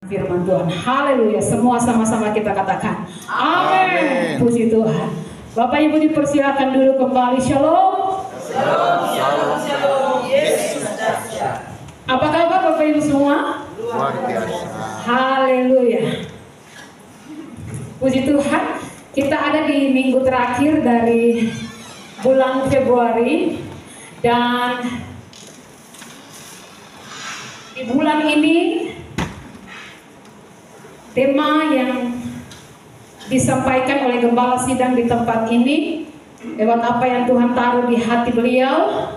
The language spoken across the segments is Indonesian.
Firman Tuhan. Haleluya. Semua sama-sama kita katakan amin. Puji Tuhan. Bapak Ibu dipersilakan dulu kembali. Shalom. Shalom, shalom, shalom. Yesus dahsyat. Apa kabar Bapak Ibu semua? Luar biasa. Haleluya. Puji Tuhan. Kita ada di minggu terakhir dari bulan Februari, dan di bulan ini tema yang disampaikan oleh Gembala Sidang di tempat ini lewat apa yang Tuhan taruh di hati beliau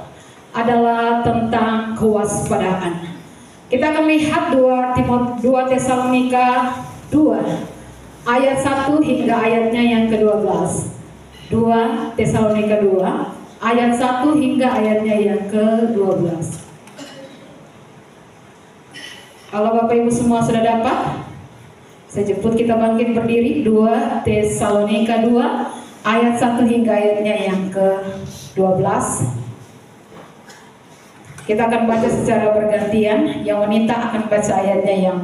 adalah tentang kewaspadaan. Kita akan lihat 2 Tesalonika 2 ayat 1 hingga ayatnya yang ke-12. 2 Tesalonika 2 ayat 1 hingga ayatnya yang ke-12. Kalau Bapak Ibu semua sudah dapat, saya jemput kita bangkit berdiri. 2 Tesalonika 2 ayat 1 hingga ayatnya yang ke-12. Kita akan baca secara bergantian. Yang wanita akan baca ayatnya yang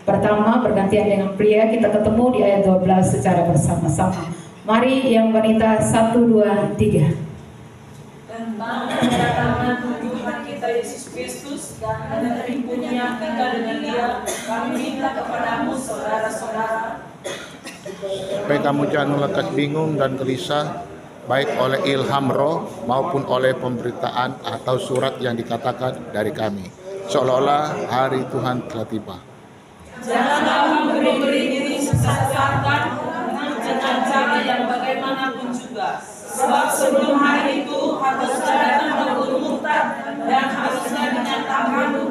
pertama, bergantian dengan pria. Kita ketemu di ayat 12 secara bersama-sama. Mari yang wanita 1, 2, 3. Tentang kedatangan Tuhan kita Yesus Kristus dan terhimpunnya kita dengan Dia, kami minta kepadamu saudara-saudara, Supaya kamu jangan lekas bingung dan gelisah, baik oleh ilham roh maupun oleh pemberitaan atau surat yang dikatakan dari kami, seolah-olah hari Tuhan telah tiba. janganlah memberi diri sesat-satan dengan cara yang bagaimanapun juga, sebab sebelum hari itu harusnya datang dahulu murtad, dan harusnya dinyatakan dahulu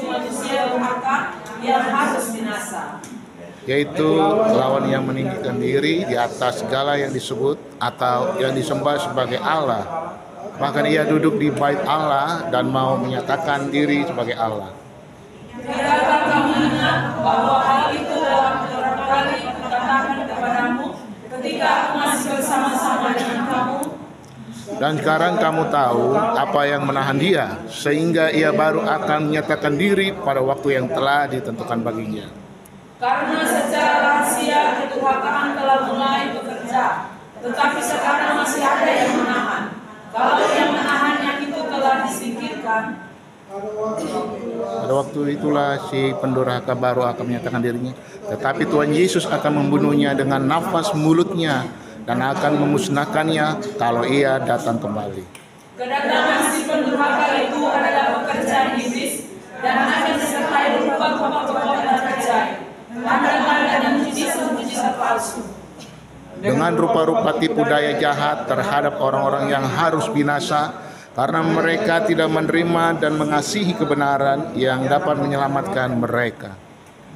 manusia durhaka yang harus binasa, Yaitu lawan yang meninggikan diri di atas segala yang disebut atau yang disembah sebagai Allah. Bahkan ia duduk di bait Allah dan mau menyatakan diri sebagai Allah. Tidakkah kamu ingat bahwa hal itu telah beberapa kali kukatakan kepadamu ketika aku masih bersama-sama dengan kamu? Dan sekarang kamu tahu apa yang menahan dia, sehingga ia baru akan menyatakan diri pada waktu yang telah ditentukan baginya. Karena secara rahasia kedurhakaan telah mulai bekerja, tetapi sekarang masih ada yang menahan. Kalau yang menahannya itu telah disingkirkan, Pada waktu itulah si pendurhaka baru akan menyatakan dirinya, tetapi Tuhan Yesus akan membunuhnya dengan nafas mulutnya dan akan memusnahkannya kalau ia datang kembali. kedatangan si pendurhaka itu adalah pekerjaan iblis dan akan disertai rupa-rupa perbuatan tercela, tanda-tanda dan mujizat-mujizat palsu, Dengan rupa-rupa tipu daya jahat terhadap orang-orang yang harus binasa, karena mereka tidak menerima dan mengasihi kebenaran yang dapat menyelamatkan mereka.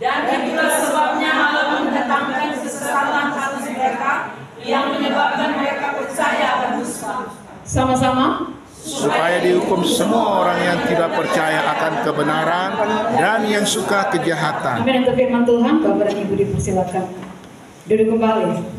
dan itulah sebabnya Allah mendatangkan kesesatan atas mereka yang menyebabkan mereka percaya akan dusta, Sama-sama. Supaya dihukum semua orang yang tidak percaya akan kebenaran dan yang suka kejahatan. Amin. Untuk firman Tuhan, Bapak dan Ibu dipersilakan duduk kembali.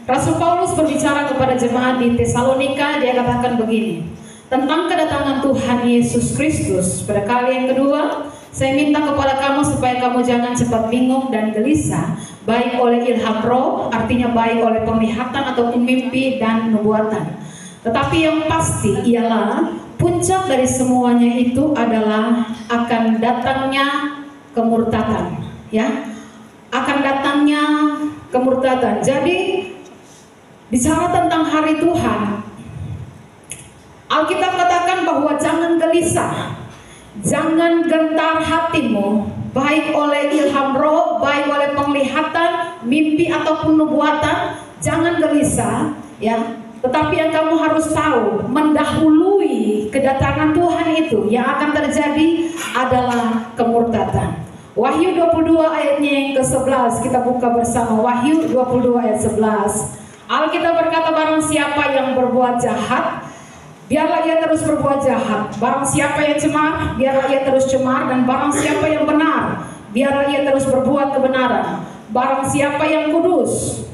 Rasul Paulus berbicara kepada jemaat di Tesalonika. Dia katakan begini tentang kedatangan Tuhan Yesus Kristus pada kali yang kedua. Saya minta kepada kamu supaya kamu jangan cepat bingung dan gelisah, baik oleh ilham roh, artinya baik oleh penglihatan ataupun mimpi dan nubuatan. Tetapi yang pasti ialah puncak dari semuanya itu adalah akan datangnya kemurtadan, ya, akan datangnya kemurtadan. Jadi bicara tentang hari Tuhan, Alkitab katakan bahwa jangan gelisah, jangan gentar hatimu, baik oleh ilham roh, baik oleh penglihatan, mimpi ataupun nubuatan. Jangan gelisah, ya. Tetapi yang kamu harus tahu, mendahului kedatangan Tuhan itu yang akan terjadi adalah kemurtadan. Wahyu 22 ayatnya yang ke-11, kita buka bersama. Wahyu 22 ayat 11. Alkitab berkata, barang siapa yang berbuat jahat, biarlah ia terus berbuat jahat. Barang siapa yang cemar, biarlah ia terus cemar. Dan barang siapa yang benar, biarlah ia terus berbuat kebenaran. Barang siapa yang kudus,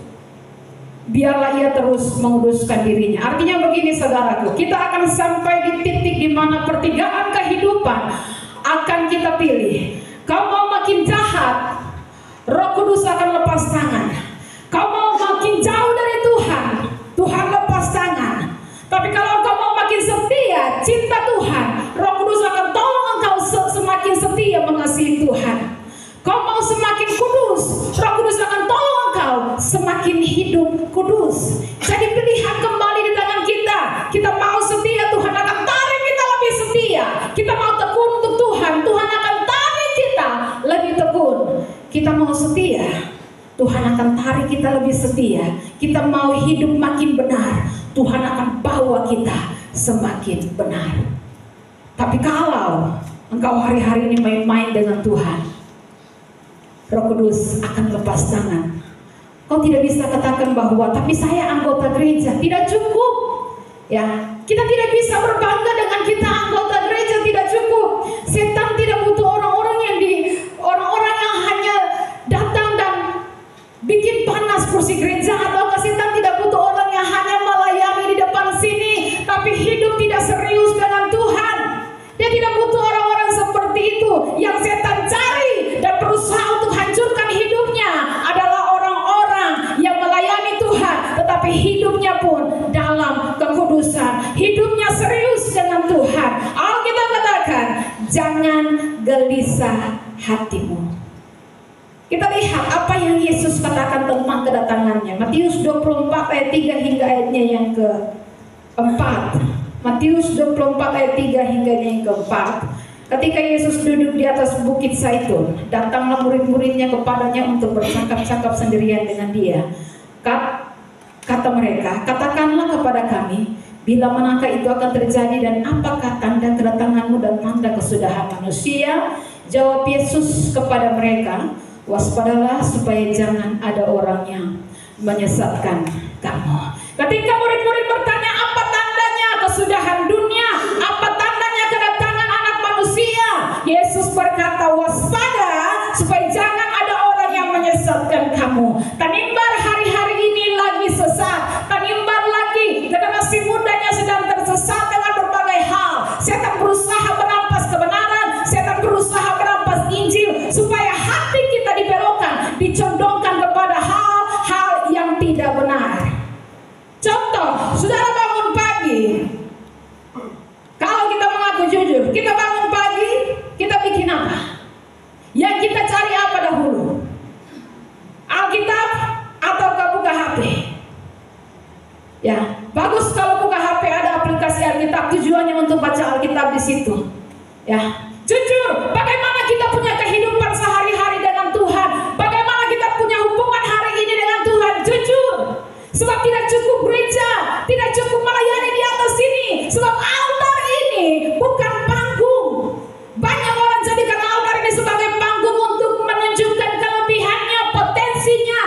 biarlah ia terus menguduskan dirinya. Artinya begini saudaraku, kita akan sampai di titik di mana pertigaan kehidupan akan kita pilih. Kau mau saat Roh Kudus akan lepas tangan. Kau mau makin jauh dari Tuhan, Tuhan lepas tangan. Tapi kalau kau mau makin setia, cinta Tuhan, Roh Kudus akan tolong engkau semakin setia mengasihi Tuhan. Kau mau semakin kudus, Roh Kudus akan tolong engkau semakin hidup kudus. Jadi pilihan kembali di tangan kita. Kita mau setia, Tuhan akan tarik kita lebih setia. Kita mau tekun untuk Tuhan, Tuhan akan tarik kita lebih tekun. Kita mau setia, Tuhan akan tarik kita lebih setia. Kita mau hidup makin benar, Tuhan akan bawa kita semakin benar. Tapi kalau engkau hari-hari ini main-main dengan Tuhan, Roh Kudus akan lepas tangan. Kau tidak bisa katakan bahwa tapi saya anggota gereja, tidak cukup. Ya, kita tidak bisa berbangga dengan kita anggota gereja, tidak cukup. Setan tidak butuh orang-orang yang hanya datang dan bikin panas kursi gereja, atau setan tidak butuh orang yang hanya melayani di depan sini tapi hidup tidak serius dengan Tuhan. Dia tidak butuh orang-orang seperti itu. Yang setan cari dan berusaha untuk hancurkan hidupnya adalah orang-orang yang melayani Tuhan tetapi hidupnya pun dalam kekudusan, hidupnya serius dengan Tuhan. Alkitab katakan, jangan gelisah hatimu. Kita lihat apa yang Yesus katakan tentang kedatangannya. Matius 24 ayat 3 hingga ayatnya yang ke-4. Matius 24 ayat 3 hingga yang ke-4. Ketika Yesus duduk di atas bukit Zaitun, datanglah murid-muridnya kepadanya untuk bercakap-cakap sendirian dengan dia. Kata mereka, katakanlah kepada kami, bila manakah itu akan terjadi dan apakah tanda kedatanganmu dan tanda kesudahan manusia? Jawab Yesus kepada mereka, waspadalah supaya jangan ada orang yang menyesatkan kamu. Ketika murid-murid bertanya apa tandanya kesudahan dunia, apa tandanya kedatangan anak manusia, Yesus berkata, waspada supaya jangan ada orang yang menyesatkan kamu. Tanimbar hari-hari ini lagi sesat, tanimbar lagi generasi mudanya sedang tersesat dengan berbagai hal. Setan berusaha merampas kebenaran, setan berusaha merampas Injil supaya hati kita dibelokkan, dicondongkan kepada hal-hal yang tidak benar. Contoh, saudara bangun pagi. Kalau kita mengaku jujur, kita bangun pagi, kita bikin apa? Yang kita cari apa dahulu? Alkitab atau buka HP? Ya, bagus kalau buka HP ada aplikasi Alkitab, tujuannya untuk baca Alkitab di situ. Ya, jujur, bagaimana kita punya kehidupan sehari-hari dengan Tuhan? Bagaimana kita punya hubungan hari ini dengan Tuhan? Jujur. Sebab tidak cukup gereja, tidak cukup melayani di atas sini. Sebab altar ini bukan panggung. Banyak orang jadikan altar ini sebagai panggung untuk menunjukkan kelebihannya, potensinya.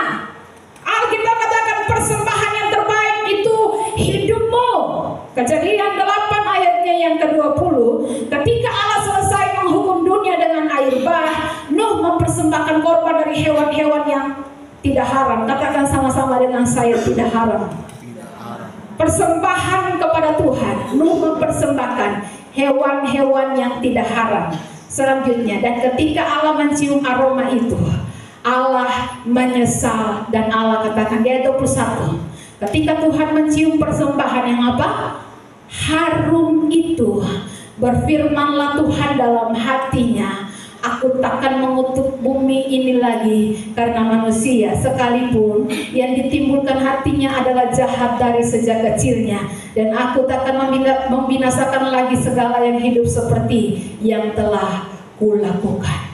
Alkitab katakan persembahan yang terbaik itu hidupmu. Kejadian 8 ayatnya yang ke-20. Ketika Allah selesai menghukum dunia dengan air bah, Nuh mempersembahkan korban dari hewan-hewan yang tidak haram. Katakan sama-sama dengan saya, tidak haram. Persembahan kepada Tuhan. Nuh mempersembahkan hewan-hewan yang tidak haram. Selanjutnya, dan ketika Allah mencium aroma itu, Allah menyesal dan Allah katakan di ayat 21, ketika Tuhan mencium persembahan yang apa? Harum itu, berfirmanlah Tuhan dalam hatinya, aku takkan mengutuk bumi ini lagi karena manusia, sekalipun yang ditimbulkan hatinya adalah jahat dari sejak kecilnya, dan aku takkan membinasakan lagi segala yang hidup seperti yang telah kulakukan.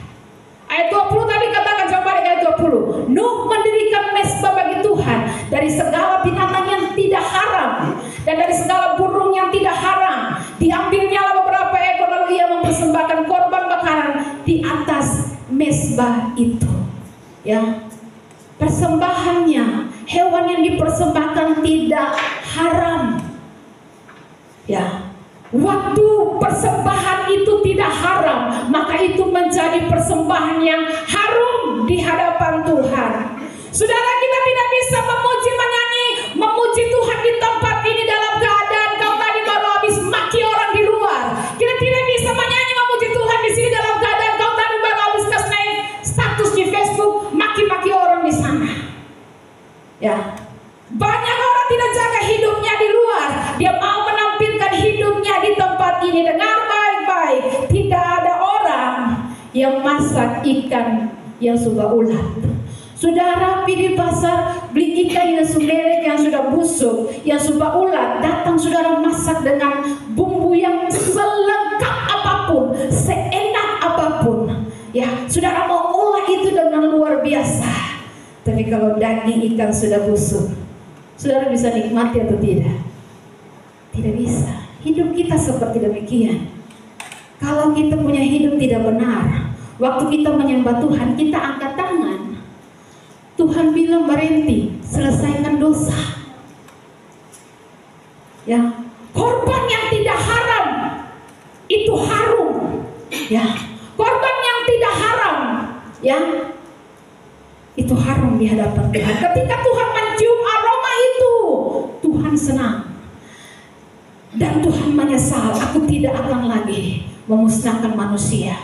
Ayat 20 tadi katakan, coba ayat 20. Nuh mendirikan mezbah bagi Tuhan dari segala binatang yang tidak haram dan dari segala burung yang tidak haram. Diambilnya beberapa ekor, lalu ia mempersembahkan korban bakaran di atas mezbah itu. Ya, persembahannya, hewan yang dipersembahkan tidak haram. Ya, waktu persembahan itu tidak haram, maka itu menjadi persembahan yang harum di hadapan Tuhan. Saudara, kita tidak bisa memuji, menyanyi, memuji Tuhan di tempat ini dalam keadaan kau tadi baru habis maki orang di luar. Kita tidak bisa menyanyi, memuji Tuhan di sini dalam keadaan kau tadi baru habis naik status di Ya, banyak orang tidak jaga hidupnya di luar. Dia mau menampilkan hidupnya di tempat ini. Dengar baik-baik, tidak ada orang yang masak ikan yang sudah ulat. Saudara pergi di pasar beli ikan yang sudah yang sudah busuk, yang sudah ulat, datang saudara masak dengan bumbu yang selengkap apapun, seenak apapun. Ya, saudara mau olah itu dengan luar biasa. Tapi kalau daging ikan sudah busuk, saudara bisa nikmati atau tidak? Tidak bisa. Hidup kita seperti demikian. Kalau kita punya hidup tidak benar, waktu kita menyembah Tuhan, kita angkat tangan. Tuhan bilang berhenti, selesaikan dosa. Ya, korban yang tidak haram itu harum. Ya, korban yang tidak haram, ya, itu harum di hadapan Tuhan. Ketika Tuhan mencium aroma itu, Tuhan senang. Dan Tuhan menyesal, aku tidak akan lagi memusnahkan manusia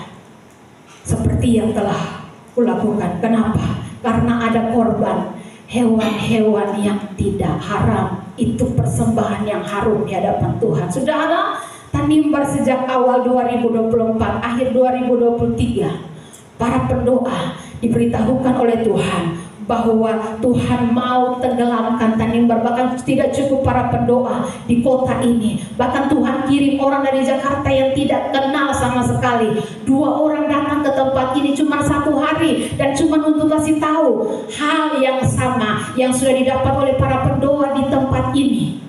seperti yang telah kulakukan. Kenapa? Karena ada korban hewan-hewan yang tidak haram. Itu persembahan yang harum di hadapan Tuhan. Saudara, Tanimbar sejak awal 2024, akhir 2023, para pendoa diberitahukan oleh Tuhan bahwa Tuhan mau tenggelamkan Tanimbar. Bahkan tidak cukup para pendoa di kota ini, bahkan Tuhan kirim orang dari Jakarta yang tidak kenal sama sekali. 2 orang datang ke tempat ini cuma 1 hari, dan cuma untuk kasih tahu hal yang sama yang sudah didapat oleh para pendoa di tempat ini.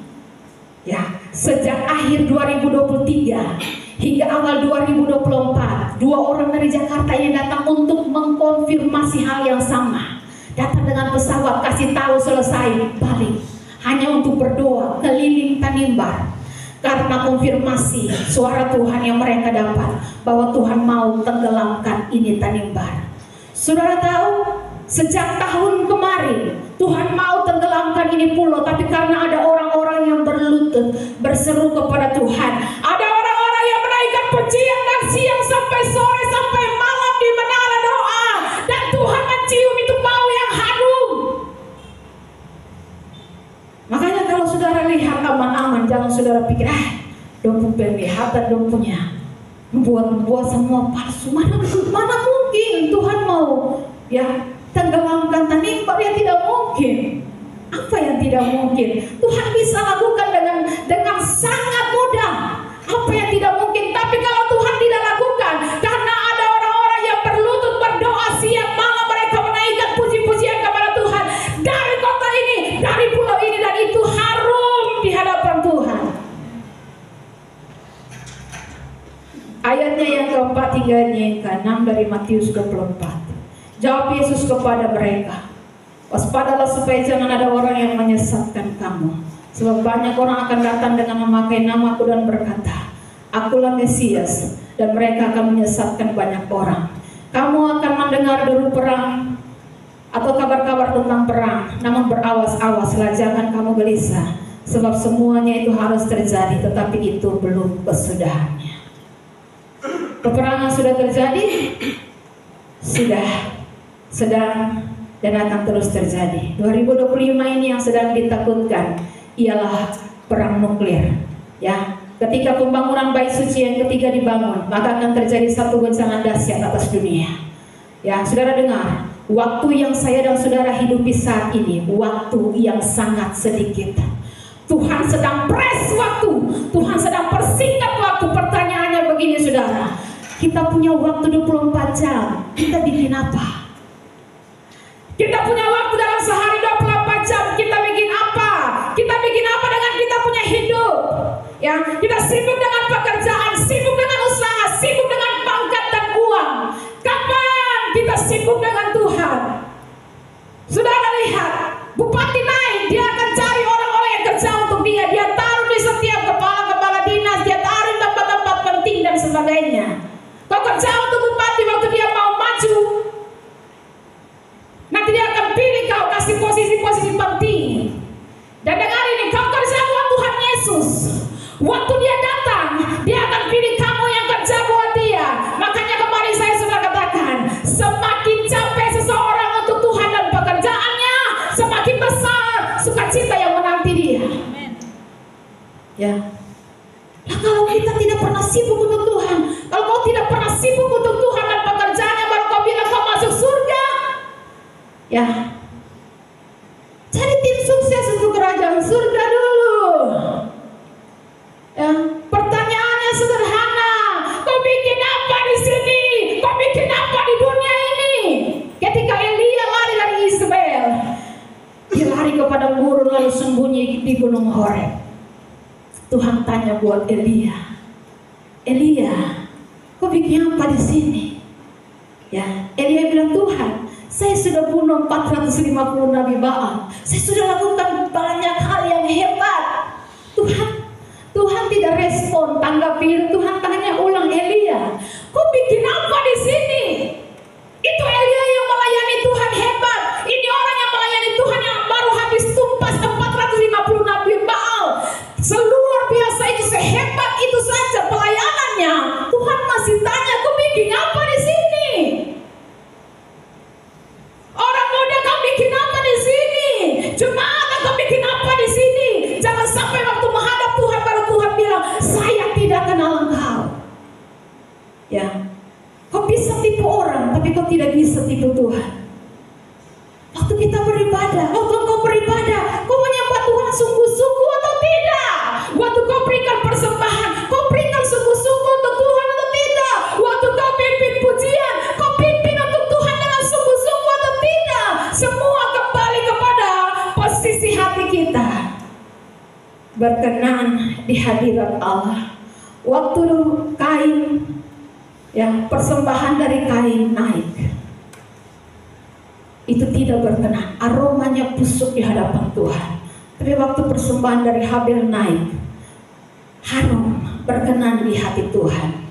Ya, sejak akhir 2023 hingga awal 2024, 2 orang dari Jakarta yang datang untuk mengkonfirmasi hal yang sama. Datang dengan pesawat, kasih tahu selesai, balik. Hanya untuk berdoa keliling Tanimbar. Karena konfirmasi suara Tuhan yang mereka dapat, bahwa Tuhan mau tenggelamkan ini Tanimbar. Saudara tahu, sejak tahun kemarin Tuhan mau tenggelamkan ini pulau, tapi karena ada orang-orang yang berlutut berseru kepada Tuhan, ada orang-orang yang menaikkan pujian dan siang sampai sore sampai malam di menara doa, dan Tuhan mencium itu bau yang harum. Makanya kalau saudara lihat aman-aman, jangan saudara pikir dong penglihatan dong punya membuat semua palsu. Mana mungkin Tuhan mau ya tenggelamkan Tanimbar? Ya tidak mungkin. Apa yang tidak mungkin? Tuhan bisa lakukan dengan sangat mudah. Apa yang tidak mungkin? Tapi kalau Tuhan tidak lakukan, karena ada orang-orang yang berlutut berdoa siang malam, mereka menaikkan puji-pujian kepada Tuhan dari kota ini, dari pulau ini, dan itu harum di hadapan Tuhan. Ayatnya yang keempat hingga yang ke-6 dari Matius 24. Jawab Yesus kepada mereka, waspadalah supaya jangan ada orang yang menyesatkan kamu. Sebab banyak orang akan datang dengan memakai namaku dan berkata, akulah Mesias, dan mereka akan menyesatkan banyak orang. Kamu akan mendengar deru perang atau kabar-kabar tentang perang, namun berawas-awaslah, jangan kamu gelisah. Sebab semuanya itu harus terjadi, tetapi itu belum kesudahannya. Peperangan sudah terjadi, sudah, sedang, dan akan terus terjadi. 2025 ini yang sedang ditakutkan ialah perang nuklir. Ya, ketika pembangunan bait suci yang ketiga dibangun, maka akan terjadi satu goncangan dahsyat atas dunia. Ya, saudara dengar, waktu yang saya dan saudara hidupi saat ini, waktu yang sangat sedikit. Tuhan sedang press waktu, Tuhan sedang persingkat waktu. Pertanyaannya begini saudara, kita punya waktu 24 jam, kita bikin apa? Kita punya waktu dalam sehari 24 jam, kita bikin apa? Kita bikin apa dengan kita punya hidup? Ya, kita sibuk dengan pekerjaan, sibuk dengan usaha, sibuk dengan pangkat dan uang. Kapan kita sibuk dengan Tuhan? Saudara lihat, bupati naik, dia akan cari orang-orang yang kerja untuk dia. Dia taruh di setiap kepala-kepala dinas, dia taruh di tempat-tempat penting dan sebagainya. Kau kerja untuk bupati waktu dia mau maju, nanti dia akan pilih kau, kasih posisi-posisi penting. Dan dengar ini, kau kerja buat Tuhan Yesus. Waktu dia datang, dia akan pilih kamu yang kerja buat dia. Makanya kemarin saya sudah katakan, semakin capek seseorang untuk Tuhan dan pekerjaannya, semakin besar Ya. Nah, kalau kita tidak pernah sibuk untuk Tuhan, kalau kau tidak pernah sibuk untuk Tuhan dan pekerjaannya, baru kau bilang kau masuk surga. Ya. Cari tim sukses untuk kerajaan surga dulu. Ya. Pertanyaannya sederhana. Kau bikin apa di sini? Kau bikin apa di dunia ini? Ketika Elia lari dari Isabel, dia lari kepada gurun lalu sembunyi di gunung Horeb. Tuhan tanya buat Elia, kau bikin apa di sini? Ya, Elia bilang, Tuhan, saya sudah bunuh 450 Nabi Baal. Saya sudah lakukan banyak hal yang hebat. Tuhan tidak respon, tanggapi. Tuhan tanya ulang, Elia, kau bikin apa di sini? Itu Elia yang melayani Tuhan hebat. Ini orang yang melayani Tuhan yang baru habis tumpas 450 Nabi Baal. Seluar biasa itu, sehebat itu saja pelayanannya. Tuhan masih tanya, kau bikin apa di sini? Orang muda, kau bikin apa di sini? Jemaat, kau bikin apa di sini? Jangan sampai waktu menghadap Tuhan baru Tuhan bilang, saya tidak kenal engkau. Ya, kau bisa tipu orang, tapi kau tidak bisa tipu Tuhan. Waktu kita beribadah, waktu kau beribadah, kau menyembah Tuhan sungguh-sungguh atau tidak? Waktu kau berikan persembahan, kau berikan sungguh-sungguh untuk Tuhan atau tidak? Waktu kau pimpin pujian, kau pimpin untuk Tuhan dengan sungguh-sungguh atau tidak? Semua kembali kepada posisi hati kita. Berkenan di hadirat Allah. Waktu Kain, yang persembahan dari Kain naik, itu tidak berkenan, aromanya busuk di hadapan Tuhan. Tapi waktu persembahan dari Habel naik, harum, berkenan di hati Tuhan.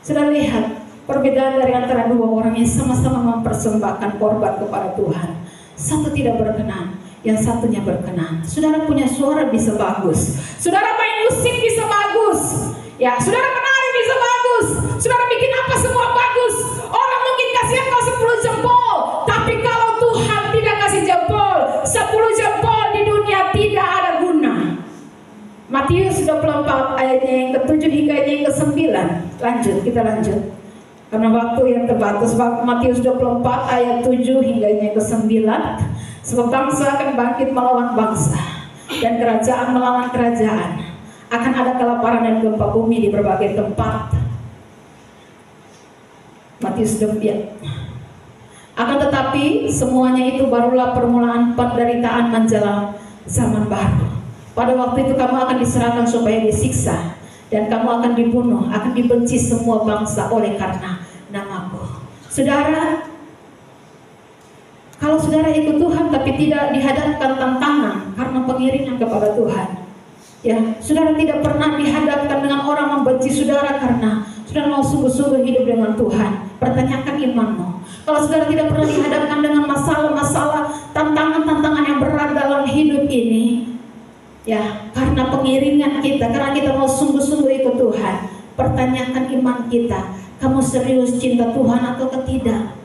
Sudah lihat perbedaan dari antara dua orang yang sama-sama mempersembahkan korban kepada Tuhan. Satu tidak berkenan, yang satunya berkenan. Saudara punya suara bisa bagus, saudara main musik bisa bagus, ya, saudara menari bisa bagus, saudara bikin apa semua bagus. Orang mungkin kasih engkau 10 jempol, tapi kalau Tuhan tidak kasih jempol, 10 jempol di dunia tidak ada guna. Matius 24 ayatnya yang ke-7 hingga yang ke-9. Kita lanjut. Karena waktu yang terbatas. Matius 24 ayat 7 hingga yang ke-9. Sebab bangsa akan bangkit melawan bangsa, dan kerajaan melawan kerajaan. Akan ada kelaparan dan gempa bumi di berbagai tempat. Matius 24. Akan tetapi semuanya itu barulah permulaan penderitaan menjelang zaman baru. Pada waktu itu kamu akan diserahkan supaya disiksa, dan kamu akan dibunuh, akan dibenci semua bangsa oleh karena namaku. Saudara, kalau saudara ikut Tuhan tapi tidak dihadapkan tantangan karena pengiringan kepada Tuhan, ya, saudara tidak pernah dihadapkan dengan orang membenci saudara karena saudara mau sungguh-sungguh hidup dengan Tuhan, pertanyakan imanmu. Kalau saudara tidak pernah dihadapkan dengan masalah-masalah, tantangan-tantangan yang berat dalam hidup ini, ya, karena pengiringan kita, karena kita mau sungguh-sungguh ikut Tuhan, pertanyakan iman kita. Kamu serius cinta Tuhan atau tidak?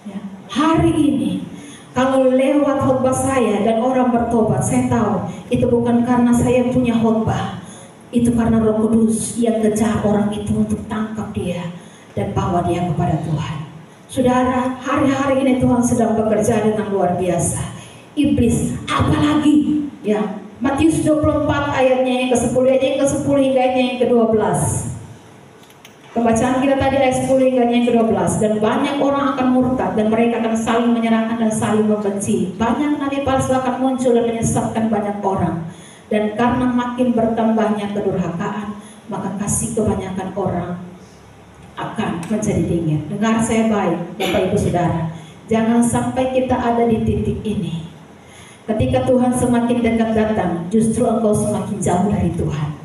Ya, hari ini kalau lewat khotbah saya dan orang bertobat, saya tahu itu bukan karena saya punya khotbah, itu karena Roh Kudus yang kejar orang itu untuk tangkap dia dan bawa dia kepada Tuhan. Saudara, hari-hari ini Tuhan sedang bekerja dengan luar biasa. Iblis, apalagi, ya, Matius 24 ayatnya yang ke-10, ayatnya yang ke-10 hingga ayatnya yang ke-12. Pembacaan kita tadi ayat 10 hingga yang ke-12. Dan banyak orang akan murtad, dan mereka akan saling menyerahkan dan saling membenci. Banyak nabi palsu akan muncul dan menyesatkan banyak orang. Dan karena makin bertambahnya kedurhakaan, maka kasih kebanyakan orang akan menjadi dingin. Dengar saya baik, Bapak Ibu Saudara, jangan sampai kita ada di titik ini. Ketika Tuhan semakin dekat datang, justru engkau semakin jauh dari Tuhan.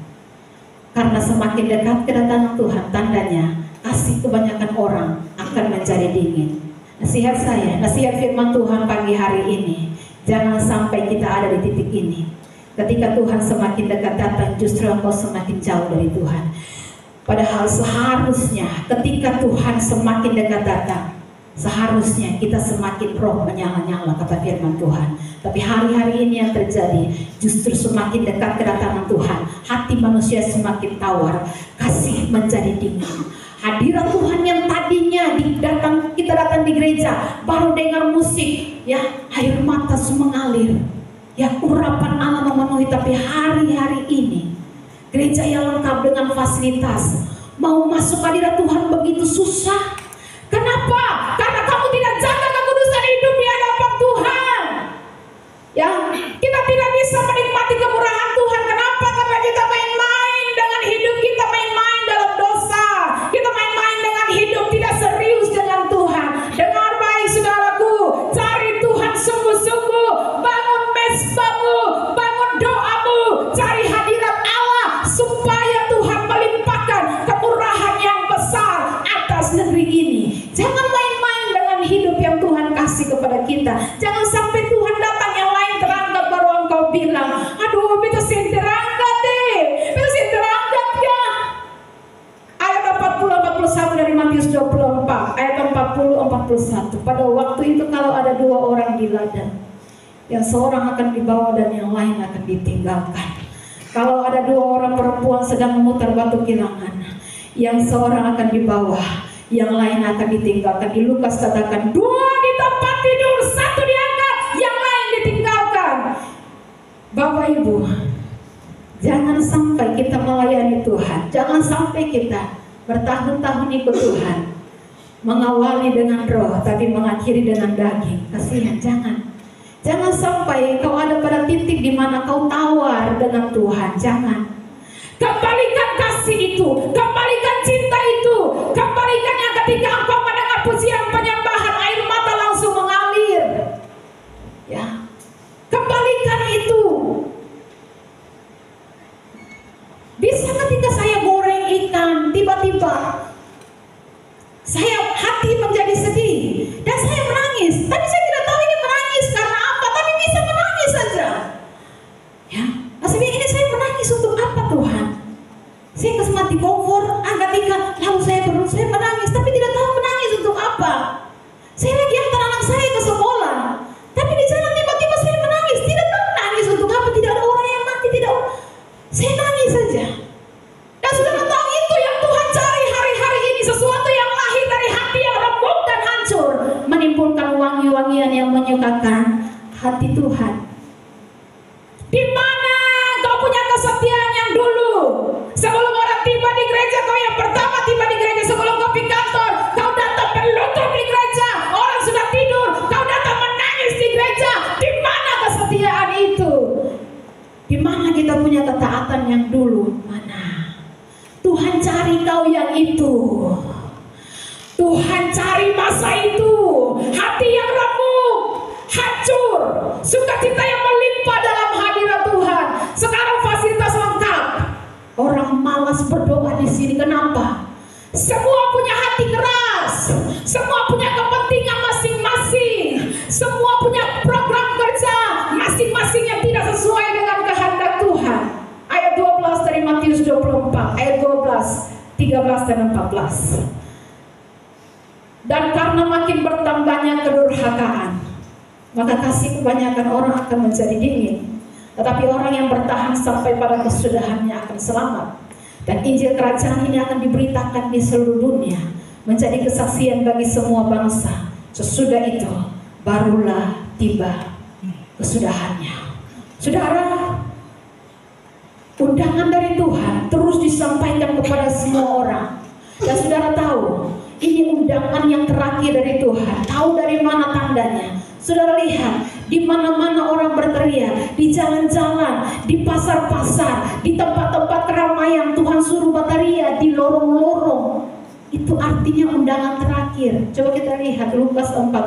Karena semakin dekat kedatangan Tuhan, tandanya kasih kebanyakan orang akan menjadi dingin. Nasihat saya, nasihat firman Tuhan pagi hari ini, jangan sampai kita ada di titik ini. Ketika Tuhan semakin dekat datang, justru engkau semakin jauh dari Tuhan. Padahal seharusnya ketika Tuhan semakin dekat datang, Seharusnya kita semakin roh menyala-nyala, kata firman Tuhan. Tapi hari-hari ini yang terjadi, justru semakin dekat kedatangan Tuhan, hati manusia semakin tawar, kasih menjadi dingin. Hadirat Tuhan yang tadinya kita datang di gereja, baru dengar musik, ya air mata mengalir, ya urapan Allah memenuhi. Tapi hari-hari ini gereja yang lengkap dengan fasilitas, mau masuk hadirat Tuhan begitu susah. Kenapa? Karena kamu tidak jaga kekudusan hidup di hadapan Tuhan. Ya, kita tidak bisa menikmati kemurahan Tuhan. Kenapa? Karena kita main-main dengan hidup kita, main-main dalam dosa. Kita main-main dengan hidup, tidak serius dengan Tuhan. Dengar baik saudaraku, cari Tuhan sungguh-sungguh, bangun mesbahmu, bangun doamu, cari hadirat Allah supaya Tuhan melimpahkan kemurahan yang besar atas negeri ini. Jangan main-main dengan hidup yang Tuhan kasih kepada kita. Jangan sampai Tuhan datang yang lain terangkat baru engkau bilang, aduh itu sih terangkat deh, itu sih terangkat ya. Ayat 40-41 dari Matius 24, ayat 40-41. Pada waktu itu kalau ada 2 orang di ladang, yang seorang akan dibawa dan yang lain akan ditinggalkan. Kalau ada 2 orang perempuan sedang memutar batu kilangan, yang seorang akan dibawa, yang lain akan ditinggalkan. Di Lukas katakan 2 di tempat tidur, 1 diangkat, yang lain ditinggalkan. Bapak Ibu, jangan sampai kita melayani Tuhan, jangan sampai kita bertahun-tahun ikut Tuhan, mengawali dengan roh tapi mengakhiri dengan daging. Kasihan, jangan sampai kau ada pada titik di mana kau tawar dengan Tuhan. Jangan. Kembalikan kasih itu, kembalikan cinta itu, kembalikan yang ketika engkau mendengar pujian penyembahan air mata langsung mengalir. Ya, kembalikan itu. Bisa ketika saya goreng ikan, tiba-tiba saya hati menjadi sedih dan saya menangis. Tapi saya tidak tahu ini menangis karena apa, tapi bisa menangis saja. Ya, maksudnya ini saya menangis untuk apa Tuhan? Saya kesemati kompor, angkat ikan, lalu saya menangis, tapi tidak tahu menangis untuk apa. Saya lagi antar anak saya ke sekolah, tapi di jalan tiba-tiba saya menangis, tidak tahu menangis untuk apa. Tidak ada orang yang mati, saya nangis saja. Dan saudara tahu itu yang Tuhan cari hari-hari ini, sesuatu yang lahir dari hati yang remuk dan hancur, menimbulkan wangi-wangian yang menyukakan hati Tuhan. Di mana kau punya kesetiaan yang dulu? Sebelum orang tiba di gereja, kau yang pertama tiba di gereja. Sebelum kau pergi kantor, kau datang berlutut di gereja. Orang sudah tidur, kau datang menangis di gereja. Di mana kesetiaan itu? Di mana kita punya ketaatan yang dulu? Mana? Tuhan cari kau yang itu. Tuhan cari masa itu. Hati yang remuk, hancur, sukacita yang melimpah dalam hadirat Tuhan. Sekarang fasilitas lengkap. Orang malas berdoa di sini. Kenapa? Semua punya hati keras, semua punya kepentingan masing-masing, semua punya program kerja masing-masing yang tidak sesuai dengan kehendak Tuhan. Ayat 12 dari Matius 24, ayat 12, 13 dan 14. Dan karena makin bertambahnya kedurhakaan, maka kasih kebanyakan orang akan menjadi dingin. Tetapi orang yang bertahan sampai pada kesudahannya akan selamat. Dan Injil Kerajaan ini akan diberitakan di seluruh dunia, menjadi kesaksian bagi semua bangsa. Sesudah itu barulah tiba kesudahannya. Saudara, undangan dari Tuhan terus disampaikan kepada semua orang. Dan saudara tahu, ini undangan yang terakhir dari Tuhan. Tahu dari mana tandanya? Saudara lihat, di mana-mana orang berteriak, di jalan-jalan, di pasar-pasar, di tempat-tempat keramaian, Tuhan suruh berteriak di lorong-lorong. Itu artinya undangan terakhir. Coba kita lihat Lukas 14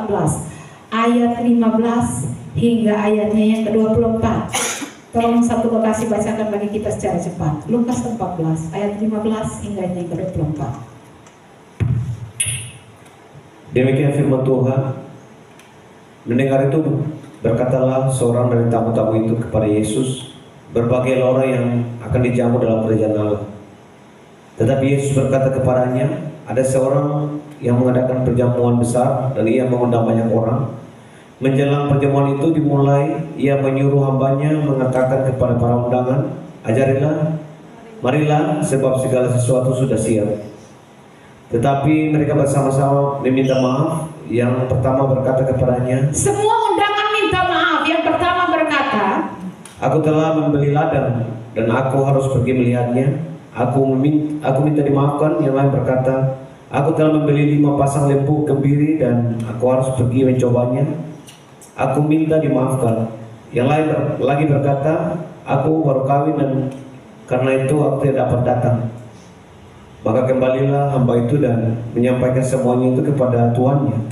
ayat 15 hingga ayatnya yang ke-24. Tolong satu kekasih bacakan bagi kita secara cepat. Lukas 14 ayat 15 hingga ayat yang ke-24. Demikian firman Tuhan. Mendengar itu, berkatalah seorang dari tamu-tamu itu kepada Yesus, berbagai orang yang akan dijamu dalam kerajaan Allah. Tetapi Yesus berkata kepadanya, ada seorang yang mengadakan perjamuan besar dan ia mengundang banyak orang. Menjelang perjamuan itu dimulai, ia menyuruh hambanya mengatakan kepada para undangan, "Ajarilah, marilah, sebab segala sesuatu sudah siap." Tetapi mereka bersama-sama meminta maaf. Yang pertama berkata kepadanya, Semua undangan minta maaf. Yang pertama berkata, "Aku telah membeli ladang dan aku harus pergi melihatnya. Aku minta dimaafkan." Yang lain berkata, "Aku telah membeli 5 pasang lembu kebiri dan aku harus pergi mencobanya. Aku minta dimaafkan." Yang lain lagi berkata, "Aku baru kawin dan karena itu aku tidak dapat datang." Maka kembalilah hamba itu dan menyampaikan semuanya itu kepada tuannya.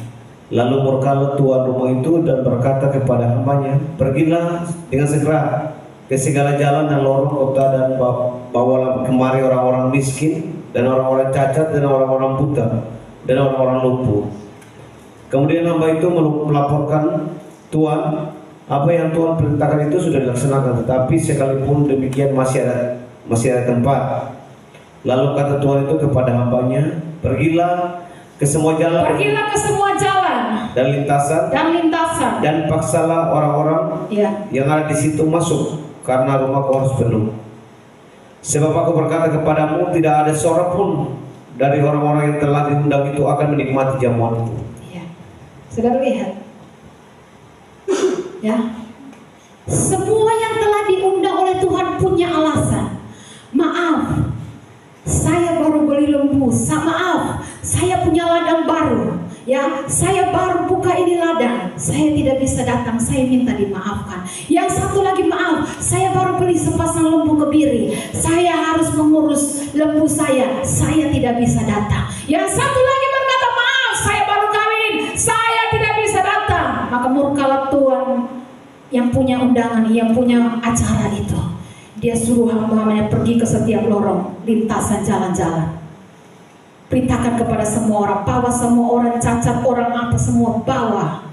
Lalu murkalah tuan rumah itu dan berkata kepada hambanya, "Pergilah dengan segera ke segala jalan dan lorong kota dan bawalah kemari orang-orang miskin dan orang-orang cacat dan orang-orang buta dan orang-orang lumpuh." Kemudian hamba itu melaporkan, "Tuan, apa yang Tuhan perintahkan itu sudah dilaksanakan, tetapi sekalipun demikian masih ada tempat." Lalu kata Tuhan itu kepada hambanya, "Pergilah ke semua jalan dan lintasan dan paksalah orang-orang yang ada di situ masuk, karena rumahku harus penuh. Sebab aku berkata kepadamu, tidak ada seorang pun dari orang-orang yang telah diundang itu akan menikmati jamuanku." Ya, saudara lihat, ya, semua yang telah diundang oleh Tuhan punya alasan. Maaf, saya baru beli lembu. Maaf, saya punya ladang baru. Ya, saya baru buka ini ladang. Saya tidak bisa datang. Saya minta dimaafkan. Yang satu lagi, maaf, saya baru beli sepasang lembu kebiri. Saya harus mengurus lembu saya. Saya tidak bisa datang. Yang satu lagi berkata, "Maaf, saya baru kawin. Saya tidak bisa datang." Maka murkalah Tuhan yang punya undangan, yang punya acara itu. Dia suruh hamba-hambanya pergi ke setiap lorong, lintasan jalan-jalan. Perintahkan kepada semua orang, bawa semua orang cacat, orang apa semua bawa.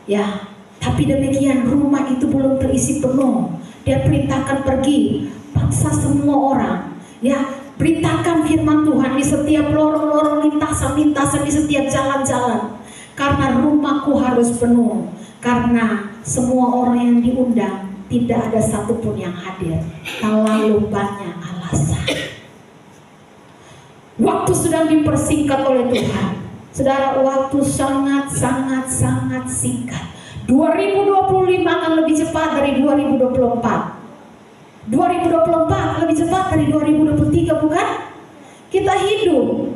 Ya, tapi demikian rumah itu belum terisi penuh. Dia perintahkan pergi, paksa semua orang. Ya, beritakan firman Tuhan di setiap lorong-lorong, lintasan-lintasan, di setiap jalan-jalan. Karena rumahku harus penuh. Karena semua orang yang diundang tidak ada satupun yang hadir. Terlalu banyak alasan. Waktu sedang dipersingkat oleh Tuhan. Saudara, waktu sangat singkat. 2025 akan lebih cepat dari 2024. 2024 lebih cepat dari 2023, bukan? Kita hidup,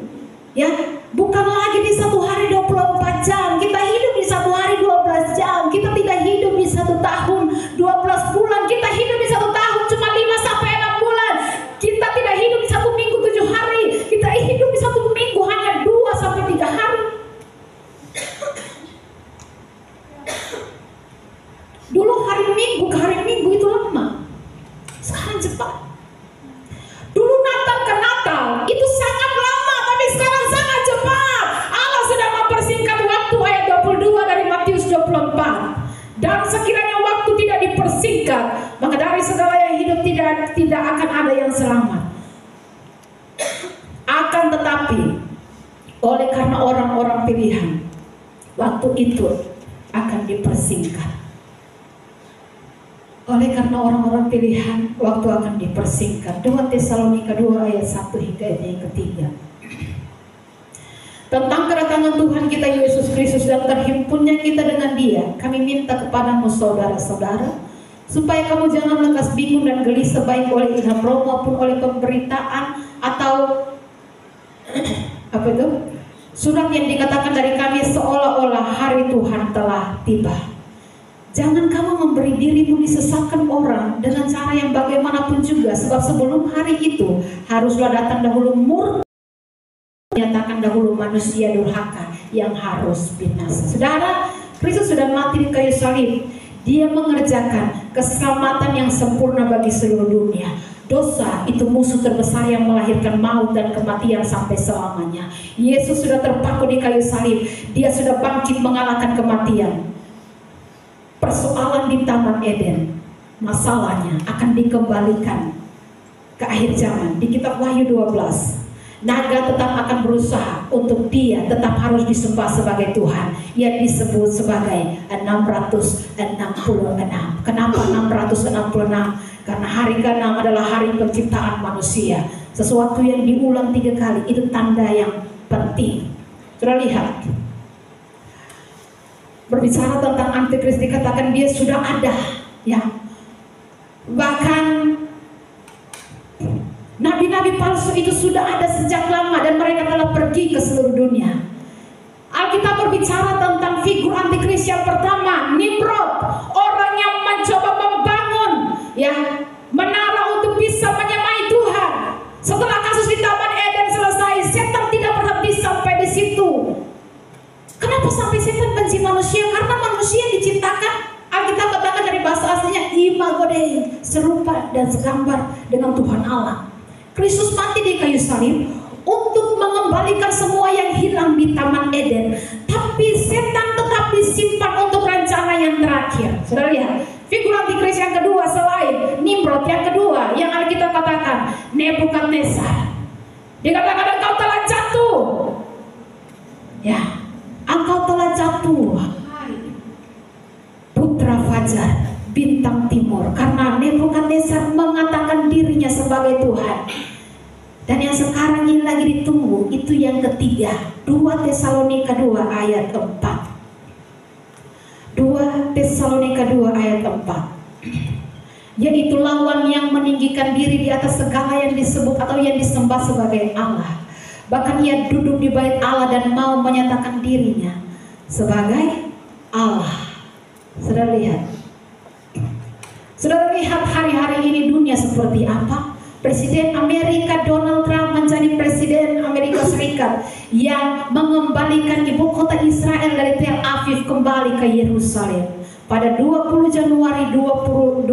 ya, bukan lagi di satu hari 24 jam. Kita hidup di satu hari 12 jam. Kita tidak hidup di 1 tahun 12 bulan. Kita hidup di 1 tahun cuma 5 sampai 6 bulan. Kita tidak hidup di 1 minggu 7 hari. Kita hidup di 1 minggu hanya 2 sampai 3 hari. Dulu hari Minggu ke hari Minggu itu lama. Sekarang cepat. Dulu Natal ke Natal itu sangat lama, tapi sekarang sangat cepat. Allah sedang mempersingkat waktu, ayat 22 dari Matius 24. Dan sekiranya waktu tidak dipersingkat, maka dari segala yang hidup tidak akan ada yang selamat. Akan tetapi, oleh karena orang-orang pilihan, waktu itu akan dipersingkat. Oleh karena orang-orang pilihan, waktu akan dipersingkat. 2 Tesalonika 2 ayat 1 hingga ayat yang ketiga. Tentang kedatangan Tuhan kita Yesus Kristus dan terhimpunnya kita dengan Dia, kami minta kepadamu saudara-saudara, supaya kamu jangan lekas bingung dan gelisah baik oleh ilham roh maupun oleh pemberitaan atau apa itu? Surat yang dikatakan dari kami seolah-olah hari Tuhan telah tiba. Jangan kamu memberi dirimu disesatkan orang dengan cara yang bagaimanapun juga, sebab sebelum hari itu haruslah datang dahulu murka, menyatakan dahulu manusia durhaka yang harus binasa. Saudara, Kristus sudah mati di kayu salib. Dia mengerjakan keselamatan yang sempurna bagi seluruh dunia. Dosa itu musuh terbesar yang melahirkan maut dan kematian sampai selamanya. Yesus sudah terpaku di kayu salib. Dia sudah bangkit mengalahkan kematian. Persoalan di Taman Eden, masalahnya akan dikembalikan ke akhir zaman. Di kitab Wahyu 12, naga tetap akan berusaha untuk dia tetap harus disembah sebagai Tuhan, yang disebut sebagai 666. Kenapa 666? Karena hari ke-6 adalah hari penciptaan manusia. Sesuatu yang diulang 3 kali itu tanda yang penting. Sudah lihat, berbicara tentang antikris dikatakan dia sudah ada, ya. Bahkan nabi-nabi palsu itu sudah ada sejak lama dan mereka telah pergi ke seluruh dunia. Alkitab berbicara tentang figur antikris yang pertama, Nimrod, orang yang mencoba membangun, ya, menara untuk bisa menyemai Tuhan. Setelah kasus di Taman Eden selesai, setan tidak berhenti sampai di situ. Kenapa sampai setan benci manusia? Karena manusia diciptakan, Alkitab katakan dari bahasa aslinya imago Dei, serupa dan segambar dengan Tuhan Allah. Kristus mati di kayu salib untuk mengembalikan semua yang hilang di Taman Eden, tapi setan tetap disimpan untuk rencana yang terakhir. Sudah lihat figur antikris yang kedua selain Nimrod, yang kedua yang Alkitab katakan Nebukadnezar. Dikatakan engkau telah jatuh, ya, engkau telah jatuh, putra fajar, bintang timur, karena Nebukadnezar mengatakan dirinya sebagai Tuhan. Dan yang sekarang ini lagi ditunggu itu yang ketiga, 2 Tesalonika 2 ayat 4. 2 Tesalonika 2 ayat 4, yaitu lawan yang meninggikan diri di atas segala yang disebut atau yang disembah sebagai Allah. Bahkan ia duduk di bait Allah dan mau menyatakan dirinya sebagai Allah. Sudah lihat hari-hari ini dunia seperti apa? Presiden Amerika Donald Trump menjadi presiden Amerika Serikat yang mengembalikan ibu kota Israel dari Tel Aviv kembali ke Yerusalem pada 20 Januari 2025.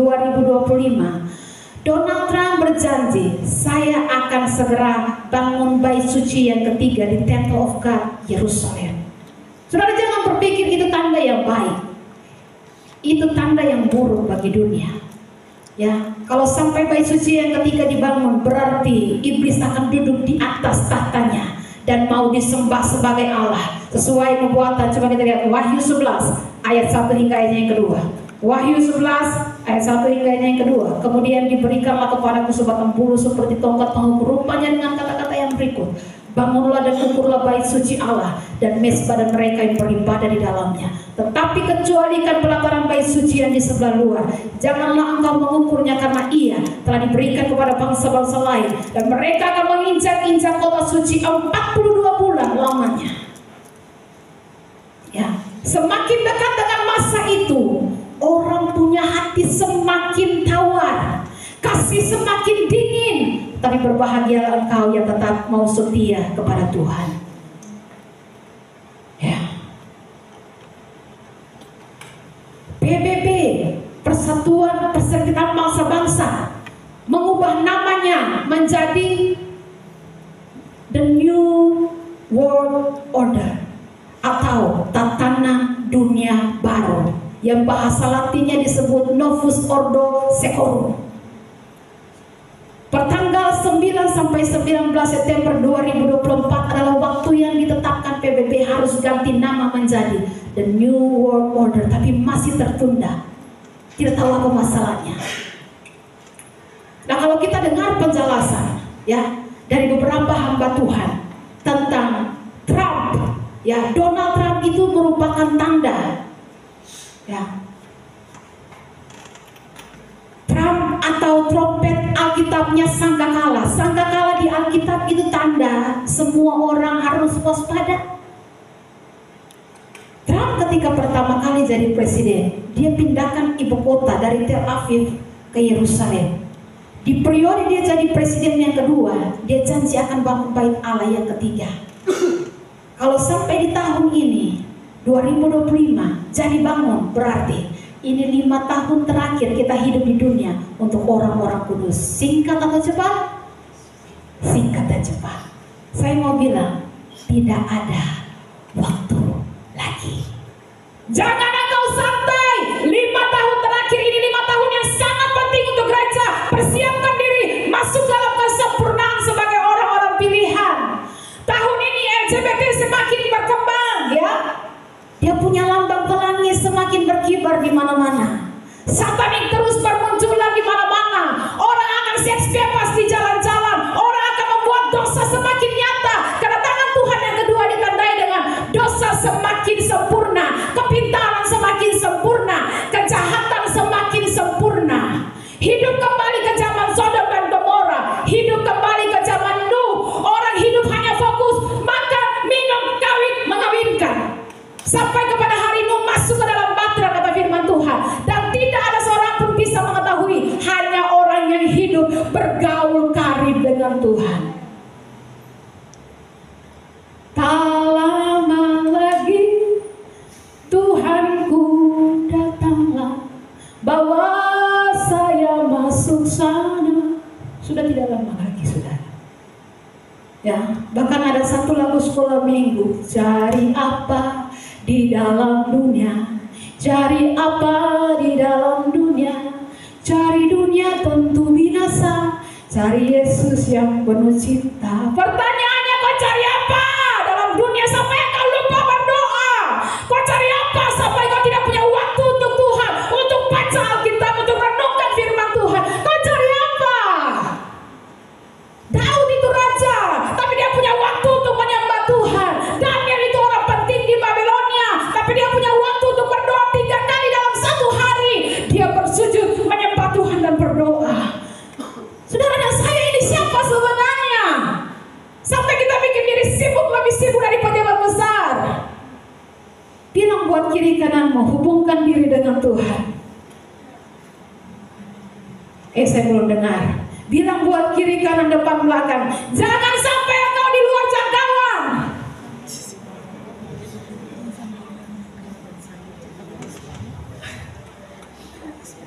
Donald Trump berjanji, saya akan segera bangun bait suci yang ketiga di Temple of God Yerusalem. Saudara, jangan berpikir itu tanda yang baik, itu tanda yang buruk bagi dunia. Ya, kalau sampai bait suci yang ketiga dibangun, berarti iblis akan duduk di atas tahtanya dan mau disembah sebagai Allah sesuai nubuatan. Coba kita lihat Wahyu 11 ayat 1 hingga ayat yang kedua. Wahyu 11 ayat 1 hingga ayat yang kedua. Kemudian diberikanlah kepadaku sebatang bulu seperti tongkat pengukur, rupanya dengan kata-kata yang berikut: bangunlah dan ukurlah bait suci Allah dan mezbah dan mereka yang beribadah di dalamnya. Tetapi kecualikan pelataran bait suci yang di sebelah luar, janganlah engkau mengukurnya, karena ia telah diberikan kepada bangsa-bangsa lain, dan mereka akan menginjak-injak kota suci 42 bulan lamanya. Ya, semakin dekat dengan masa itu, orang punya hati semakin tawar, kasih semakin dingin. Tapi berbahagialah engkau yang tetap mau setia kepada Tuhan. Ya. PBB, Persatuan Perserikatan Bangsa-Bangsa, mengubah namanya menjadi The New World Order atau Tatanan Dunia Baru, yang bahasa Latinnya disebut Novus Ordo Seclorum. Pertanggal 9 sampai 19 September 2024 adalah waktu yang ditetapkan PBB harus ganti nama menjadi The New World Order, tapi masih tertunda. Tidak tahu apa masalahnya. Nah, kalau kita dengar penjelasan, ya, dari beberapa hamba Tuhan tentang Trump, ya, Donald Trump itu merupakan tanda, ya, Trump atau trompet Alkitabnya sangkakala. Sangkakala di Alkitab itu tanda semua orang harus waspada. Trump ketika pertama kali jadi presiden, dia pindahkan ibu kota dari Tel Aviv ke Yerusalem. Di periode dia jadi presiden yang kedua, dia janji akan bangun bait Allah yang ketiga. Kalau sampai di tahun ini 2025 jadi bangun, berarti ini 5 tahun terakhir kita hidup di dunia untuk orang-orang kudus. Singkat atau cepat? Singkat dan cepat. Saya mau bilang, tidak ada waktu lagi. Jangan engkau santai. 5 tahun terakhir ini 5 tahun yang sangat penting untuk gereja. Persiapkan diri masuk dalam kesempurnaan sebagai orang-orang pilihan. menyebar di mana-mana. Satanik terus bermunculan di mana-mana. Orang akan seks bebas di jalan-jalan. Orang akan membuat dosa semakin nyata. Kedatangan Tuhan yang kedua ditandai dengan dosa semakin sempurna, kepintaran semakin sempurna, kejahatan semakin sempurna. Hidup kembali ke zaman Sodom dan Gomora. Hidup kembali ke zaman Nuh. Orang hidup hanya fokus makan, minum, kawin, mengawinkan. Sampai kepada hari Nuh masuk ke dalam batra, kata firman Tuhan. Dan tidak ada seorang pun bisa mengetahui. Hanya orang yang hidup bergaul karib dengan Tuhan. Tak lama lagi Tuhanku datanglah, bawa saya masuk sana. Sudah tidak lama lagi, sudah. Ya, bahkan ada satu lagu sekolah minggu. Cari apa di dalam dunia? Cari apa di dalam dunia? Cari dunia tentu binasa. Cari Yesus yang penuh cinta. Pertanyaannya, kau cari apa dalam dunia sampai kau lupa berdoa? Kau cari apa sampai kau tidak punya waktu untuk Tuhan, untuk baca Alkitab, untuk renungkan firman Tuhan? Kau cari apa? Daud itu raja, tapi dia punya waktu untuk menyembah Tuhan. Daniel itu orang penting di Babilonia, tapi dia punya waktu untuk berdoa 3 kali dalam satu hari. Dia bersujud menyembah Tuhan dan berdoa. Saudara dan saya, ini siapa sebenarnya? Sampai kita bikin diri sibuk, lebih sibuk dari pejabat besar. Bilang buat kiri kananmu, hubungkan diri dengan Tuhan. Saya belum dengar. Bilang buat kiri kanan depan belakang, jangan sampai engkau di luar jangkauan.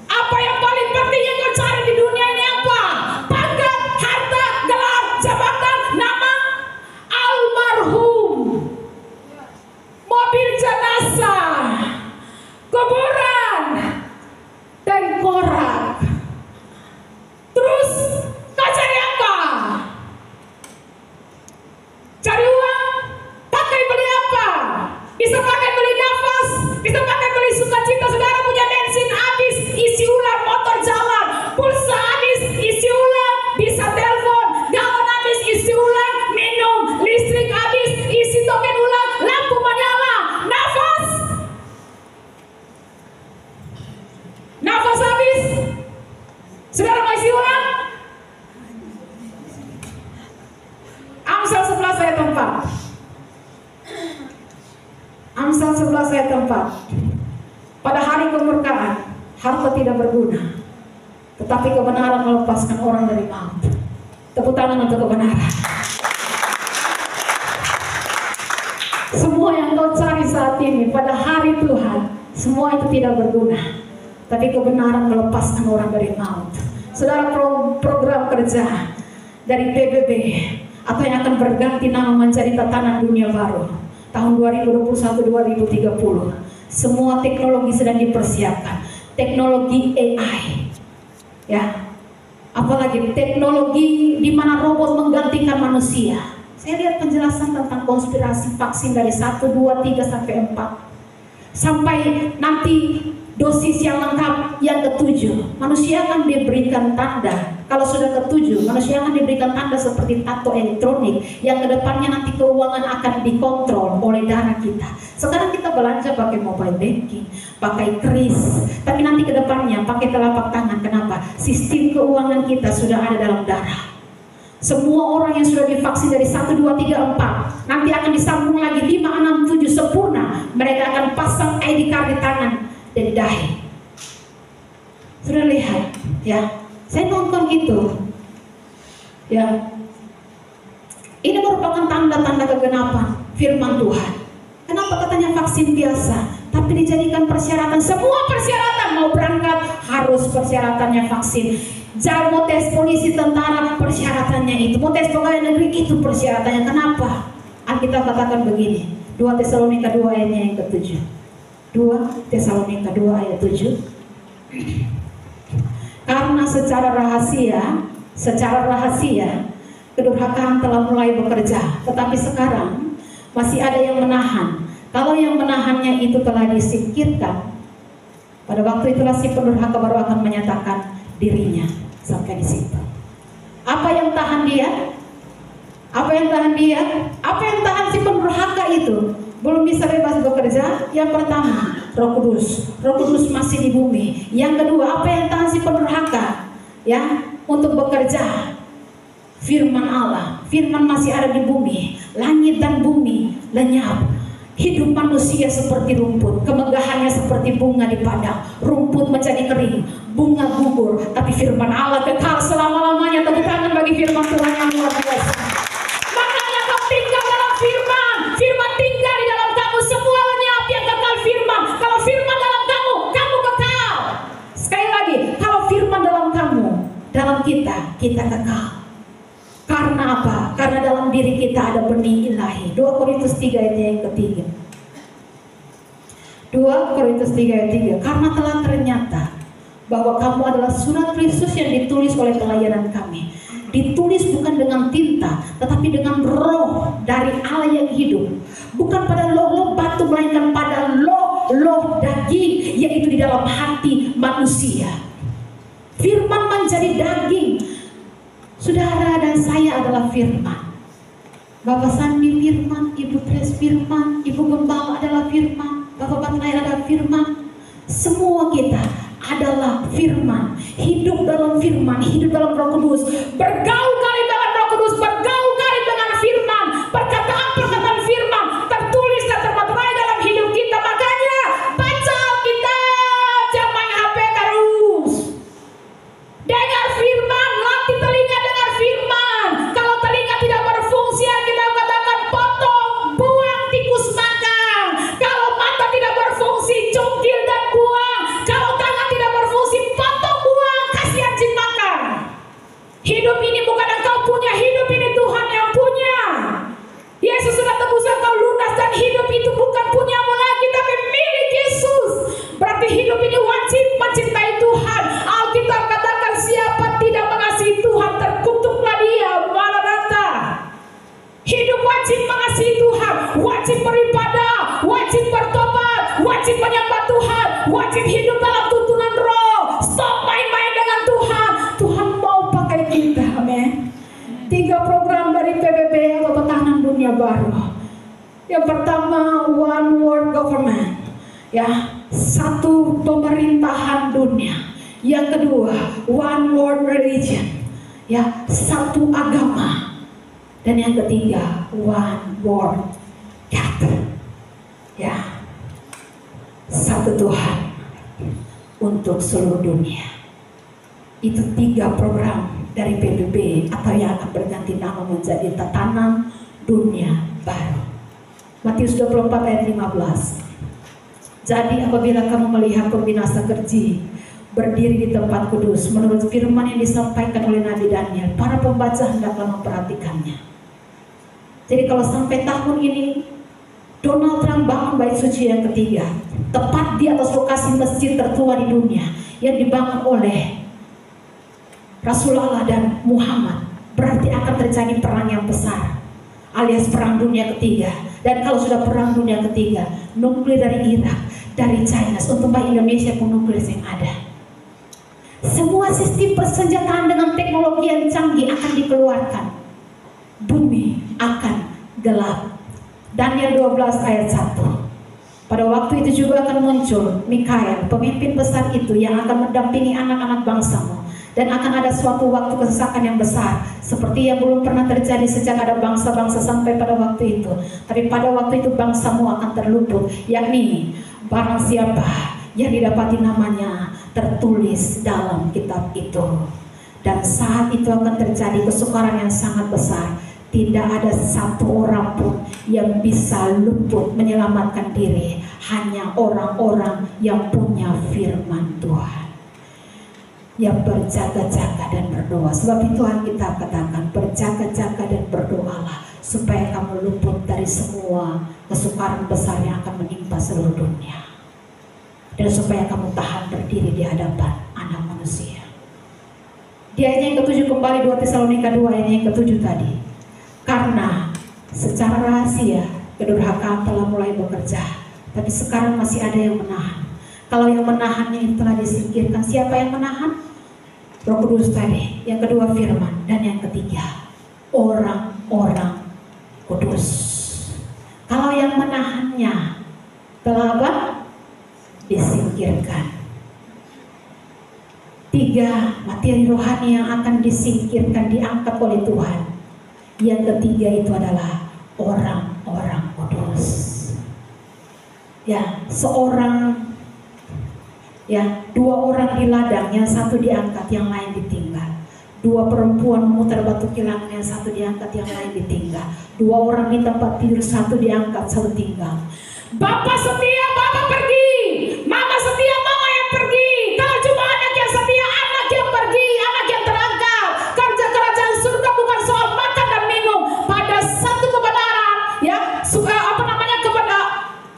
Apa yang paling penting yang kau cari di dunia ini apa? Pangkat, harta, gelar, jabatan, nama, almarhum, mobil jenazah, kuburan, tengkorak. Terus kau cari apa? Cari uang? Pakai beli apa? Bisa pakai beli nafas, bisa pakai beli sukacita. Saudara punya bensin habis, isi ulang, motor jalan. Pulsa habis, isi ulang, bisa telepon. Galon habis, isi ulang, minum. Listrik habis, isi token ulang, lampu menyala. Nafas? Nafas habis, saudara mau isi ulang? Amsal 11 ayat 4. Amsal 11 ayat 4. Pada hari kemurkaan, harta tidak berguna, tetapi kebenaran melepaskan orang dari maut. Tepuk tangan untuk kebenaran. Semua yang kau cari saat ini pada hari Tuhan, semua itu tidak berguna, tapi kebenaran melepaskan orang dari maut. Saudara, program kerja dari PBB atau yang akan berganti nama menjadi Tatanan Dunia Baru tahun 2021-2030, semua teknologi sedang dipersiapkan. Teknologi AI, ya, apalagi teknologi di mana robot menggantikan manusia. Saya lihat penjelasan tentang konspirasi vaksin dari 1, 2, 3 sampai 4, sampai nanti dosis yang lengkap yang ke-7, manusia akan diberikan tanda. Kalau sudah ke-7, manusia akan diberikan tanda seperti tato elektronik, yang kedepannya nanti keuangan akan dikontrol oleh darah kita. Sekarang kita belanja pakai mobile banking, pakai kris, tapi nanti kedepannya pakai telapak tangan. Kenapa? Sistem keuangan kita sudah ada dalam darah. Semua orang yang sudah divaksin dari 1, 2, 3, 4, nanti akan disambung lagi 5, 6, 7 sempurna. Mereka akan pasang ID card di tangan dan di dahi. Sudah lihat, ya? Saya nonton itu, ya. Ini merupakan tanda-tanda kegenapan firman Tuhan. Kenapa katanya vaksin biasa, tapi dijadikan persyaratan? Semua persyaratan mau berangkat harus persyaratannya vaksin. Jangan mau tes polisi, tentara, persyaratannya itu. Mau tes pegawai negeri, itu persyaratannya. Kenapa? Alkitab katakan begini, 2 Tesalonika 2 ayatnya yang ke-7. 2 Tesalonika 2 ayat 7. Karena secara rahasia kedurhakaan telah mulai bekerja, tetapi sekarang masih ada yang menahan. Kalau yang menahannya itu telah disingkirkan, Pada waktu itulah si pendurhaka baru akan menyatakan dirinya. Sampai di situ. Apa yang tahan dia? Apa yang tahan dia? Apa yang tahan si pendurhaka itu? Belum bisa bebas bekerja. Yang pertama, Roh Kudus. Roh Kudus masih di bumi. Yang kedua, apa yang tahan si pendurhaka? Ya, untuk bekerja. Firman Allah. Firman masih ada di bumi. Langit dan bumi lenyap. Hidup manusia seperti rumput, kemegahannya seperti bunga di padang. Rumput menjadi kering, bunga gugur, tapi firman Allah kekal selama-lamanya. Tepuk tangan bagi firman Tuhan yang luar biasa. Makanya kau tinggal dalam firman. Firman tinggal di dalam kamu, semua lenyap yang kekal firman. Kalau firman dalam kamu, kamu kekal. Sekali lagi, kalau firman dalam kamu, dalam kita kekal. Karena apa? Karena dalam diri kita ada benih ilahi. 2 Korintus 3 ayat yang ketiga. 2 Korintus 3 ayat 3. Karena telah ternyata bahwa kamu adalah surat Kristus yang ditulis oleh pelayanan kami. Ditulis bukan dengan tinta, tetapi dengan roh dari Allah yang hidup. Bukan pada loh-loh batu, melainkan pada loh-loh daging, yaitu di dalam hati manusia. Firman menjadi daging. Saudara dan saya adalah firman. Bapak Sandi firman, Ibu Tres firman, Ibu Gembala adalah firman, Bapak Batlair adalah firman. Semua kita adalah firman. Hidup dalam firman, hidup dalam Roh Kudus. Bergaul kali dengan Roh Kudus, bergaul kali dengan firman. Perkataan-perkataan firman tertulis dan termaterai dalam hidup kita. Makanya baca Alkitab, jangan main HP terus. Dengar firman, latih telinga dengar firman. Kalau telinga tidak berfungsi, kita katakan potong, buang, tikus makan. Kalau mata tidak berfungsi, cungkil dan buang. Kalau tangan tidak berfungsi, potong, buang, kasih anjing makan. Hidup ini bukan engkau punya, hidup ini Tuhan yang punya. Yesus sudah tebus engkau lunas, dan hidup itu bukan punyamu lagi, tapi milik Yesus. Berarti hidup ini wajib mencintai Tuhan. Alkitab katakan siapa tidak mengasihi Tuhan, terkutuklah dia. Maranatha. Hidup wajib mengasihi Tuhan, wajib beribadah, wajib bertobat, wajib menyembah Tuhan, wajib hidup dalam tuntunan Roh. Stop main-main dengan Tuhan. Tuhan mau pakai kita, amin. 3 program dari PBB atau Pertahanan Dunia Baru. Yang pertama, One World Government, ya, satu pemerintahan dunia. Yang kedua, One World Religion, ya, satu agama. Dan yang ketiga, One World God, ya, satu Tuhan untuk seluruh dunia. Itu 3 program dari PBB atau yang akan berganti nama menjadi Tatanan Dunia Baru. Matius 24 ayat 15. Jadi apabila kamu melihat pembinasa keji berdiri di tempat kudus menurut firman yang disampaikan oleh Nabi Daniel, para pembaca hendaklah memperhatikannya. Jadi kalau sampai tahun ini Donald Trump bangun bait suci yang ketiga, tepat di atas lokasi masjid tertua di dunia yang dibangun oleh Rasulullah dan Muhammad, berarti akan terjadi perang yang besar, alias perang dunia ketiga. Dan kalau sudah perang dunia ketiga, nuklir dari Irak, dari China, untuk Indonesia pun nuklir yang ada. Semua sistem persenjataan dengan teknologi yang canggih akan dikeluarkan. Bumi akan gelap. Daniel 12 ayat 1. Pada waktu itu juga akan muncul Mikael, pemimpin besar itu yang akan mendampingi anak-anak bangsamu. Dan akan ada suatu waktu kesesakan yang besar, seperti yang belum pernah terjadi sejak ada bangsa-bangsa sampai pada waktu itu. Tapi pada waktu itu bangsamu akan terluput, yakni barang siapa yang didapati namanya tertulis dalam kitab itu. Dan saat itu akan terjadi kesukaran yang sangat besar. Tidak ada satu orang pun yang bisa luput menyelamatkan diri, hanya orang-orang yang punya firman Tuhan, yang berjaga-jaga dan berdoa. Sebab itu Alkitab katakan, berjaga-jaga dan berdoalah supaya kamu luput dari semua kesukaran besar yang akan menimpa seluruh dunia, dan supaya kamu tahan berdiri di hadapan Anak Manusia. Di ayat yang ke-7 kembali, 2 Tesalonika 2 ayat yang ke-7 tadi. Karena secara rahasia kedurhakaan telah mulai bekerja, tapi sekarang masih ada yang menahan. Kalau yang menahannya itu telah disingkirkan, siapa yang menahan? Roh Kudus tadi. Yang kedua firman. Dan yang ketiga, orang-orang kudus. Kalau yang menahannya telah apa? Disingkirkan. 3 materi rohani yang akan disingkirkan, diangkat oleh Tuhan. Yang ketiga itu adalah orang-orang kudus. Ya, dua orang di ladang, yang satu diangkat, yang lain ditinggal. 2 perempuan memutar batu kilangan, yang satu diangkat, yang lain ditinggal. 2 orang di tempat tidur, satu diangkat, satu tinggal. Bapak setia, bapak pergi. Mama setia, mama yang pergi. Kalau cuma anak yang setia, anak yang pergi, anak yang terangkat. Kerja kerajaan surga bukan soal makan dan minum. Pada satu kebenaran, ya,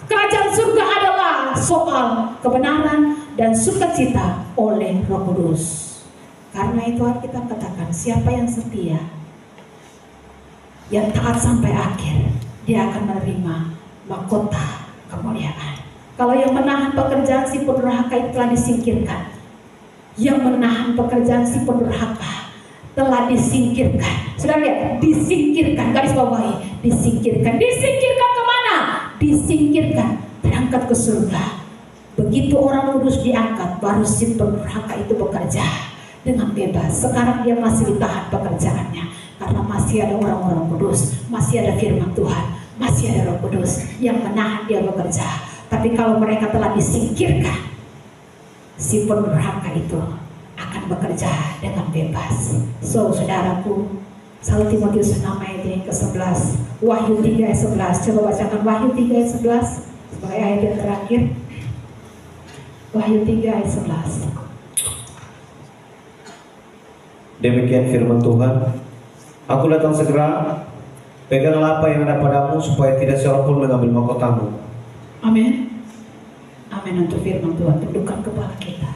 kerajaan surga adalah soal kebenaran dan sukacita oleh Roh Kudus. Karena itu kita katakan, siapa yang setia, yang taat sampai akhir, dia akan menerima mahkota kemuliaan. Kalau yang menahan pekerjaan si pendurhaka itu telah disingkirkan. Yang menahan pekerjaan si pendurhaka telah disingkirkan. Sudah lihat, disingkirkan, garis bawahi, disingkirkan. Disingkirkan kemana? Disingkirkan, terangkat ke surga. Begitu orang kudus diangkat, baru si pendurhaka itu bekerja dengan bebas. Sekarang dia masih ditahan pekerjaannya karena masih ada orang-orang kudus, masih ada firman Tuhan, masih ada Roh Kudus yang menahan dia bekerja. Tapi kalau mereka telah disingkirkan, si pendurhaka itu akan bekerja dengan bebas. So, saudaraku, 1 Timotius 6 ayat yang ke-11, Wahyu 3 ayat 11. Coba bacakan Wahyu 3 ayat 11 sebagai ayat yang terakhir. Wahyu 3 ayat 11. Demikian firman Tuhan. Aku datang segera, peganglah apa yang ada padamu supaya tidak seorang pun mengambil mahkotamu. Amin. Amin untuk firman Tuhan. Tundukkan kepala kita.